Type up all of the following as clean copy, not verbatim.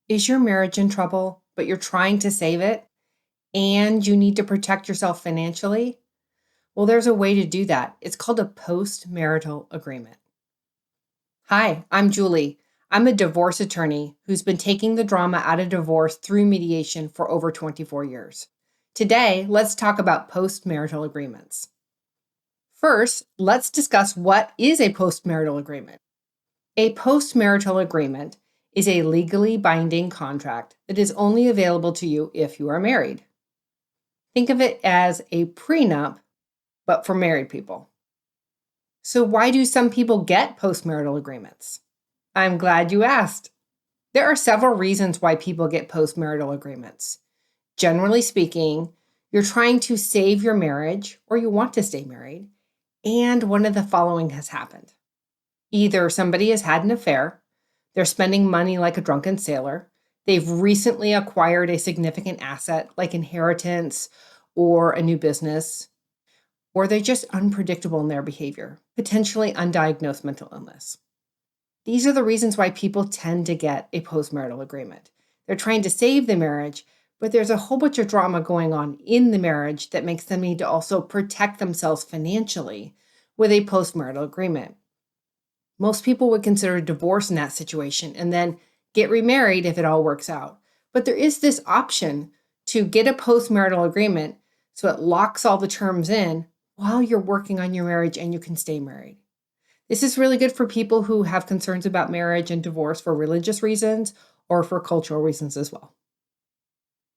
Is your marriage in trouble, but you're trying to save it and you need to protect yourself financially? Well, there's a way to do that. It's called a post-marital agreement. Hi, I'm Julie. I'm a divorce attorney who's been taking the drama out of divorce through mediation for over 24 years. Today, let's talk about post-marital agreements. First, let's discuss what is a post-marital agreement. A post-marital agreement is a legally binding contract that is only available to you if you are married. Think of it as a prenup, but for married people. So why do some people get post-marital agreements? I'm glad you asked. There are several reasons why people get post-marital agreements. Generally speaking, you're trying to save your marriage or you want to stay married, and one of the following has happened. Either somebody has had an affair, they're spending money like a drunken sailor, they've recently acquired a significant asset like inheritance or a new business, or they're just unpredictable in their behavior, potentially undiagnosed mental illness. These are the reasons why people tend to get a post-marital agreement. They're trying to save the marriage, but there's a whole bunch of drama going on in the marriage that makes them need to also protect themselves financially with a post-marital agreement. Most people would consider divorce in that situation and then get remarried if it all works out. But there is this option to get a post-marital agreement so it locks all the terms in while you're working on your marriage and you can stay married. This is really good for people who have concerns about marriage and divorce for religious reasons or for cultural reasons as well.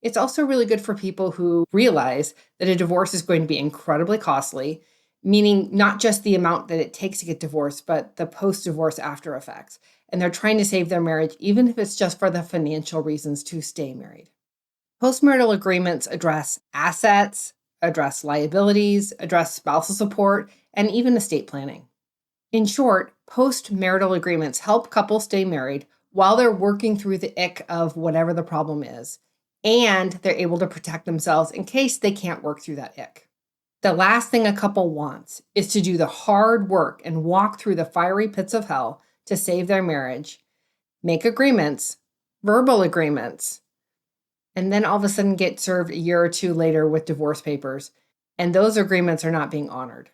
It's also really good for people who realize that a divorce is going to be incredibly costly, meaning not just the amount that it takes to get divorced, but the post-divorce after effects. And they're trying to save their marriage, even if it's just for the financial reasons to stay married. Post-marital agreements address assets, address liabilities, address spousal support, and even estate planning. In short, post-marital agreements help couples stay married while they're working through the ick of whatever the problem is, and they're able to protect themselves in case they can't work through that ick. The last thing a couple wants is to do the hard work and walk through the fiery pits of hell to save their marriage, make agreements, verbal agreements, and then all of a sudden get served a year or two later with divorce papers, and those agreements are not being honored.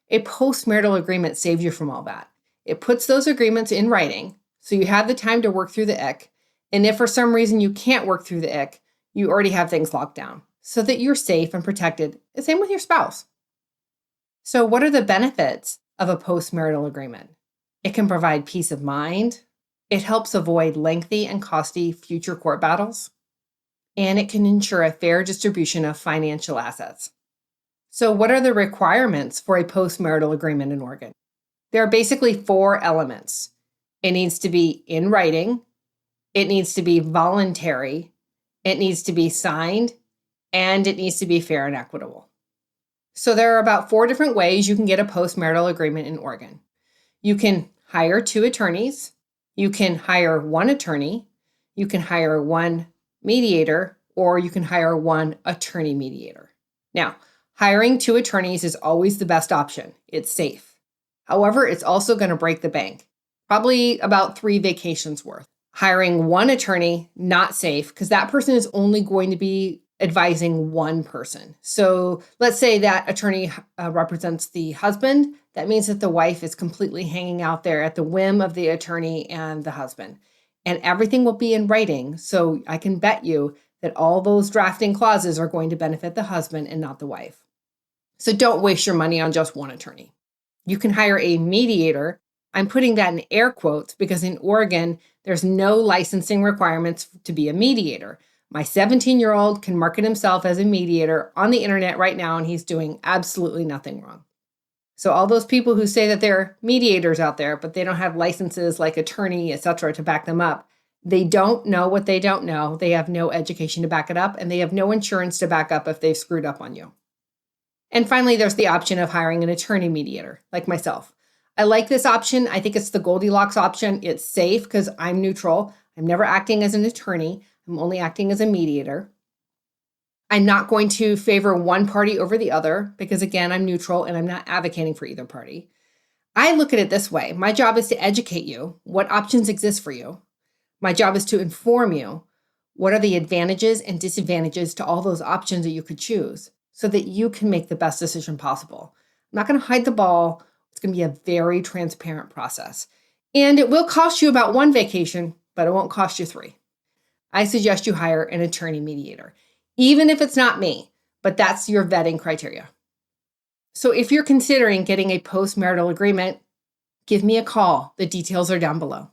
A post-marital agreement saves you from all that. It puts those agreements in writing, so you have the time to work through the ick, and if for some reason you can't work through the ick, you already have things locked down so that you're safe and protected. The same with your spouse. So what are the benefits of a post-marital agreement? It can provide peace of mind. It helps avoid lengthy and costly future court battles. And it can ensure a fair distribution of financial assets. So what are the requirements for a post-marital agreement in Oregon? There are basically 4 elements. It needs to be in writing. It needs to be voluntary. It needs to be signed. And it needs to be fair and equitable. So there are about 4 different ways you can get a post-marital agreement in Oregon. You can hire 2 attorneys. You can hire 1 attorney. You can hire 1 mediator, or you can hire 1 attorney mediator. Now, hiring 2 attorneys is always the best option. It's safe. However, it's also going to break the bank. Probably about 3 vacations worth. Hiring 1 attorney, not safe, because that person is only going to be advising 1 person. So let's say that attorney represents the husband. That means that the wife is completely hanging out there at the whim of the attorney and the husband. And everything will be in writing. So I can bet you that all those drafting clauses are going to benefit the husband and not the wife. So don't waste your money on just 1 attorney. You can hire a mediator. I'm putting that in air quotes because in Oregon, there's no licensing requirements to be a mediator. My 17-year-old can market himself as a mediator on the internet right now, and he's doing absolutely nothing wrong. So all those people who say that they're mediators out there, but they don't have licenses like attorney, etc., to back them up, they don't know what they don't know. They have no education to back it up, and they have no insurance to back up if they've screwed up on you. And finally, there's the option of hiring an attorney mediator, like myself. I like this option. I think it's the Goldilocks option. It's safe because I'm neutral. I'm never acting as an attorney. I'm only acting as a mediator. I'm not going to favor one party over the other because, again, I'm neutral and I'm not advocating for either party. I look at it this way. My job is to educate you what options exist for you. My job is to inform you what are the advantages and disadvantages to all those options that you could choose so that you can make the best decision possible. I'm not going to hide the ball. It's going to be a very transparent process. And it will cost you about 1 vacation, but it won't cost you 3. I suggest you hire an attorney mediator, even if it's not me, but that's your vetting criteria. So if you're considering getting a post-marital agreement, give me a call. The details are down below.